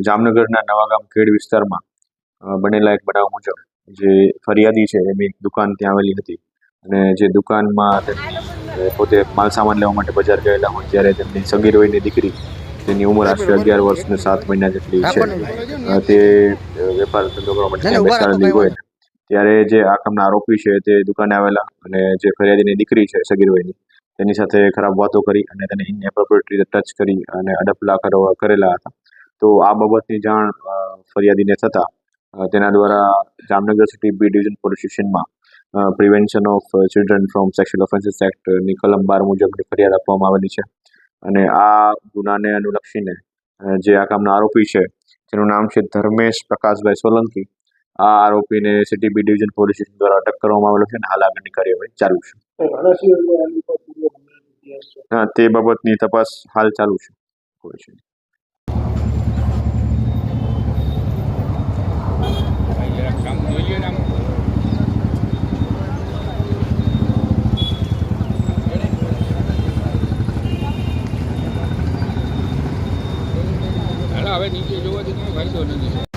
જામનગરના નવાગામ ખેડ વિસ્તારમાં બનેલા એક બનાવ મુજબ જે ફરિયાદી છે એની એક દુકાન ત્યાં આવેલી હતી અને જે દુકાનમાં પોતે માલ સામાન લેવા માટે બજાર ગયેલા હોય ત્યારે તેમની સગીર વયની દીકરી જેની ઉંમર આશરે 11 વર્ષ ને 7 મહિના જેટલી છે તે વેપાર ધંધો કરવા માટે ત્યાં બેસાડેલી હોય ત્યારે જે આ કામના આરોપી છે તે દુકાને આવેલા અને જે ફરિયાદીની દીકરી છે સગીર વયની તેની સાથે ખરાબ વાતો કરી અને તેને ઇનએપ્રોપ્રિએટ રીતે ટચ કરી અને અડપલા કરેલા હતા. તો આ બાબતની જાણ ફરિયાદીને થતાં તેના દ્વારા Jamnagar city B division police સ્ટેશનમાં prevention of children from sexual offences એક્ટની કલમ 12 મુજબની ફરિયાદ આપવામાં આવેલી છે અને આ ગુનાને અનુલક્ષીને જે આ કામના આરોપી છે જેનું નામ છે ધર્મેશ પ્રકાશભાઈ સોલંકી, આ આરોપીને city B division police station દ્વારા અટક કરવામાં આવેલો છે અને હાલ આગળની કાર્યવાહી ચાલુ છે. તે બાબતની તપાસ હાલ ચાલુ છે. હવે નીચે જોવાથી ફાયદો નથી.